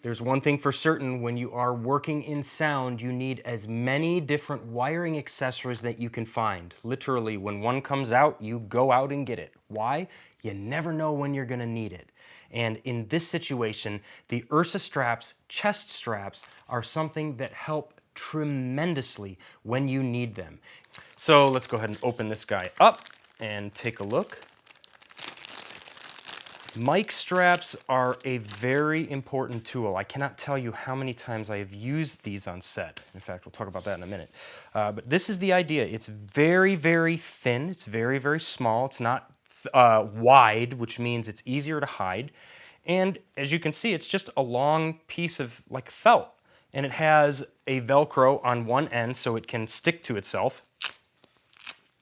There's one thing for certain: when you are working in sound, you need as many different wiring accessories that you can find. Literally, when one comes out, you go out and get it. Why? You never know when you're going to need it. And in this situation, the URSA straps, chest straps, are something that help tremendously when you need them. So let's go ahead and open this guy up and take a look. Mic straps are a very important tool. I cannot tell you how many times I have used these on set. In fact, we'll talk about that in a minute. But this is the idea. It's very, very thin. It's very, very small. It's not wide, which means it's easier to hide. And as you can see, it's just a long piece of like felt. And it has a Velcro on one end so it can stick to itself.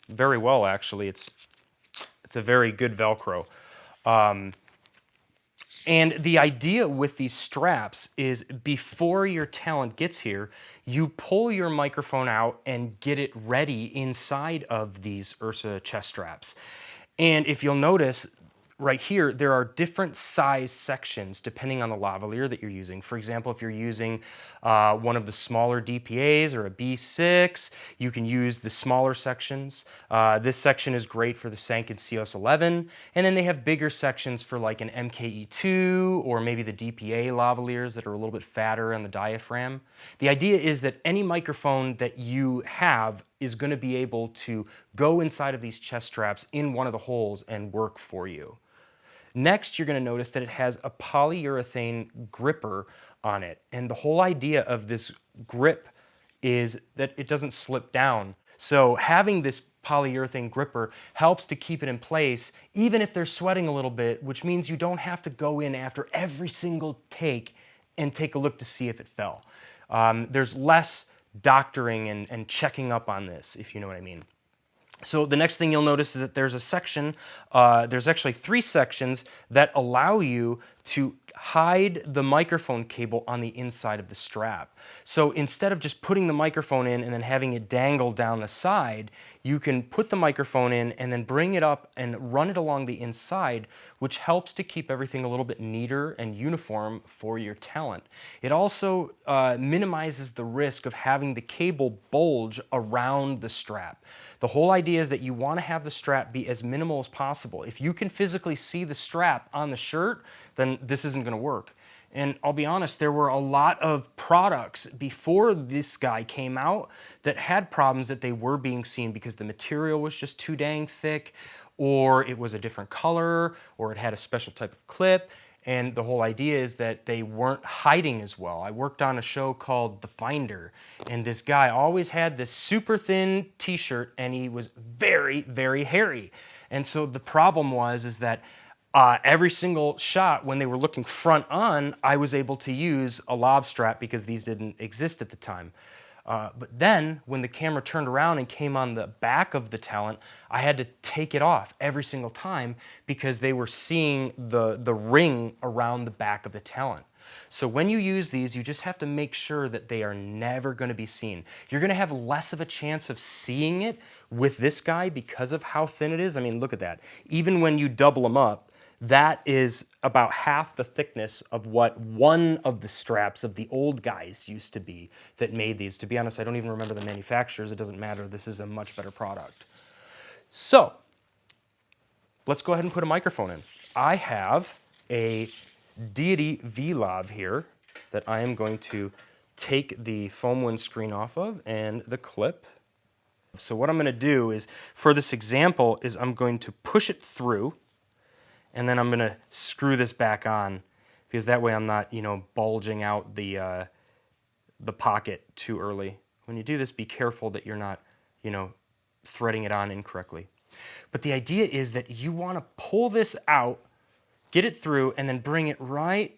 Very well, actually. It's a very good Velcro. And the idea with these straps is before your talent gets here, you pull your microphone out and get it ready inside of these URSA chest straps. And if you'll notice, right here, there are different size sections depending on the lavalier that you're using. For example, if you're using one of the smaller DPAs or a B6, you can use the smaller sections. This section is great for the Sanken CS11, and then they have bigger sections for like an MKE2 or maybe the DPA lavaliers that are a little bit fatter on the diaphragm. The idea is that any microphone that you have is going to be able to go inside of these chest straps in one of the holes and work for you. Next, you're going to notice that it has a polyurethane gripper on it. And the whole idea of this grip is that it doesn't slip down. So having this polyurethane gripper helps to keep it in place even if they're sweating a little bit, which means you don't have to go in after every single take and take a look to see if it fell. There's less doctoring and checking up on this, if you know what I mean. So the next thing you'll notice is that there's a section, there's actually 3 sections that allow you to hide the microphone cable on the inside of the strap. So instead of just putting the microphone in and then having it dangle down the side, you can put the microphone in and then bring it up and run it along the inside, which helps to keep everything a little bit neater and uniform for your talent. It also minimizes the risk of having the cable bulge around the strap. The whole idea is that you want to have the strap be as minimal as possible. If you can physically see the strap on the shirt, then this isn't going to work. And I'll be honest, there were a lot of products before this guy came out that had problems that they were being seen because the material was just too dang thick, or it was a different color, or it had a special type of clip. And the whole idea is that they weren't hiding as well. I worked on a show called The Finder, and this guy always had this super thin t-shirt, and he was very, very hairy. And so the problem is that every single shot, when they were looking front on, I was able to use a lav strap because these didn't exist at the time. But then, when the camera turned around and came on the back of the talent, I had to take it off every single time because they were seeing the ring around the back of the talent. So when you use these, you just have to make sure that they are never going to be seen. You're going to have less of a chance of seeing it with this guy because of how thin it is. I mean, look at that. Even when you double them up, that is about half the thickness of what one of the straps of the old guys used to be that made these. To be honest, I don't even remember the manufacturers. It doesn't matter. This is a much better product. So let's go ahead and put a microphone in. I have a Deity V-Lav here that I am going to take the foam windscreen off of and the clip. So what I'm going to do is, for this example, is I'm going to push it through, and then I'm going to screw this back on, because that way I'm not, bulging out the pocket too early. When you do this, be careful that you're not, threading it on incorrectly. But the idea is that you want to pull this out, get it through, and then bring it right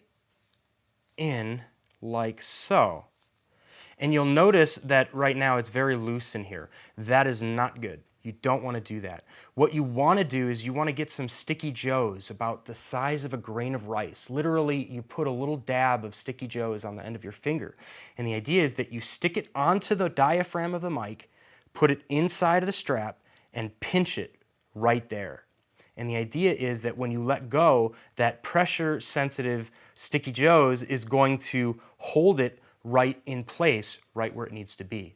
in like so. And you'll notice that right now it's very loose in here. That is not good. You don't want to do that. What you want to do is you want to get some sticky joes about the size of a grain of rice. Literally, you put a little dab of sticky joes on the end of your finger. And the idea is that you stick it onto the diaphragm of the mic, put it inside of the strap, and pinch it right there. And the idea is that when you let go, that pressure sensitive Sticky Joe's is going to hold it right in place, right where it needs to be.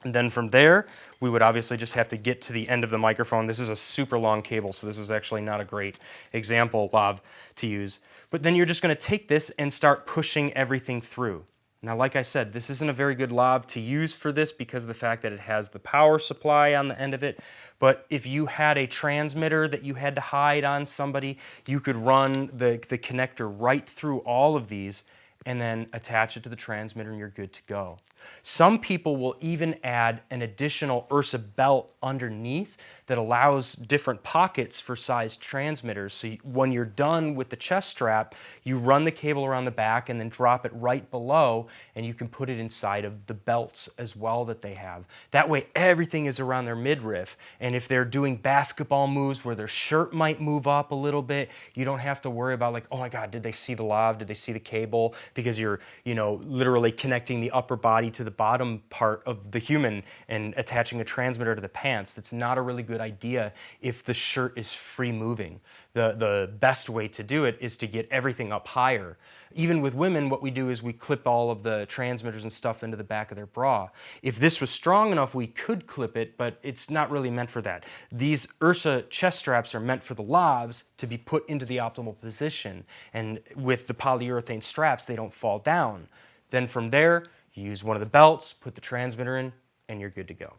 And then from there, we would obviously just have to get to the end of the microphone. This is a super long cable, so this was actually not a great example, Lav, to use. But then you're just going to take this and start pushing everything through. Now, like I said, this isn't a very good lav to use for this because of the fact that it has the power supply on the end of it. But if you had a transmitter that you had to hide on somebody, you could run the connector right through all of these and then attach it to the transmitter and you're good to go. Some people will even add an additional URSA belt underneath that allows different pockets for sized transmitters. So when you're done with the chest strap, you run the cable around the back and then drop it right below, and you can put it inside of the belts as well that they have. That way everything is around their midriff, and if they're doing basketball moves where their shirt might move up a little bit, you don't have to worry about like, oh my God, did they see the lav? Did they see the cable? Because you're, literally connecting the upper body to the bottom part of the human and attaching a transmitter to the pants. That's not a really good idea if the shirt is free moving. The best way to do it is to get everything up higher. Even with women, what we do is we clip all of the transmitters and stuff into the back of their bra. If this was strong enough, we could clip it, but it's not really meant for that. These URSA chest straps are meant for the lavs to be put into the optimal position. And with the polyurethane straps, they don't fall down. Then from there, you use one of the belts, put the transmitter in, and you're good to go.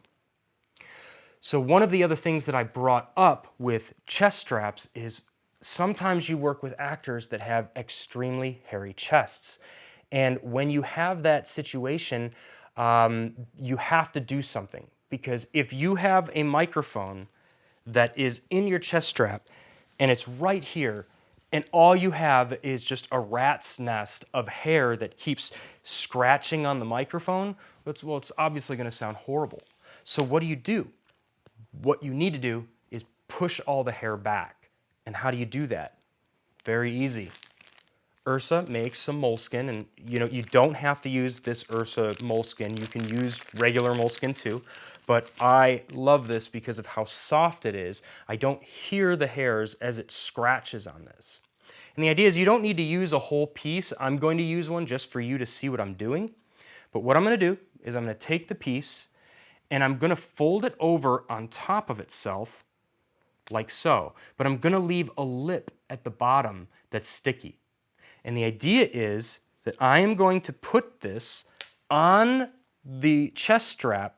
So one of the other things that I brought up with chest straps is sometimes you work with actors that have extremely hairy chests. And when you have that situation, you have to do something. Because if you have a microphone that is in your chest strap and it's right here, and all you have is just a rat's nest of hair that keeps scratching on the microphone, well, it's obviously going to sound horrible. So what do? What you need to do is push all the hair back. And how do you do that? Very easy. URSA makes some moleskin, and you don't have to use this URSA moleskin. You can use regular moleskin too, but I love this because of how soft it is. I don't hear the hairs as it scratches on this. And the idea is you don't need to use a whole piece. I'm going to use one just for you to see what I'm doing. But what I'm going to do is I'm going to take the piece and I'm going to fold it over on top of itself like so. But I'm going to leave a lip at the bottom that's sticky. And the idea is that I am going to put this on the chest strap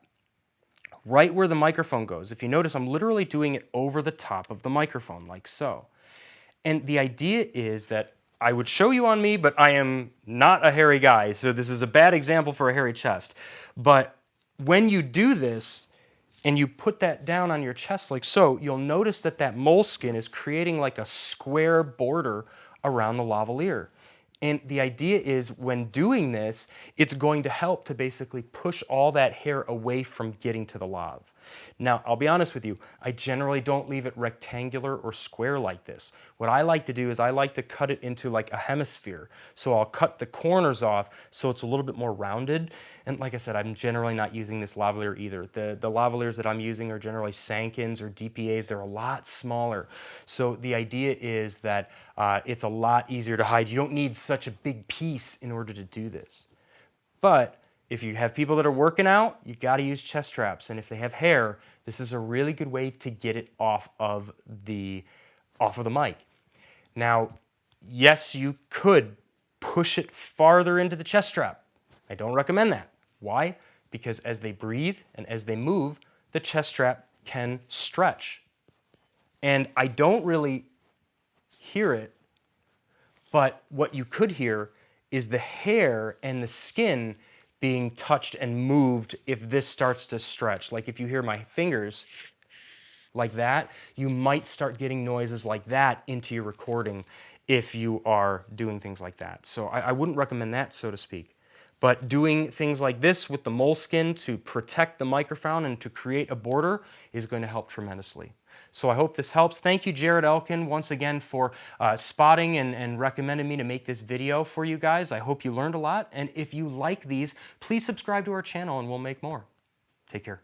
right where the microphone goes. If you notice, I'm literally doing it over the top of the microphone like so. And the idea is that I would show you on me, but I am not a hairy guy, so this is a bad example for a hairy chest. But when you do this and you put that down on your chest like so, you'll notice that that moleskin is creating like a square border around the lavalier. And the idea is when doing this, it's going to help to basically push all that hair away from getting to the lav. Now, I'll be honest with you, I generally don't leave it rectangular or square like this. What I like to do is I like to cut it into like a hemisphere. So I'll cut the corners off so it's a little bit more rounded. And like I said, I'm generally not using this lavalier either. The lavaliers that I'm using are generally Sankins or DPAs. They're a lot smaller. So the idea is that it's a lot easier to hide. You don't need such a big piece in order to do this. But if you have people that are working out, you got to use chest straps. And if they have hair, this is a really good way to get it off of the mic. Now, yes, you could push it farther into the chest strap. I don't recommend that. Why? Because as they breathe and as they move, the chest strap can stretch. And I don't really hear it, but what you could hear is the hair and the skin being touched and moved if this starts to stretch. Like if you hear my fingers like that, you might start getting noises like that into your recording if you are doing things like that. So I wouldn't recommend that, so to speak. But doing things like this with the moleskin to protect the microphone and to create a border is going to help tremendously. So I hope this helps. Thank you, Jared Elkin, once again for spotting and recommending me to make this video for you guys. I hope you learned a lot. And if you like these, please subscribe to our channel and we'll make more. Take care.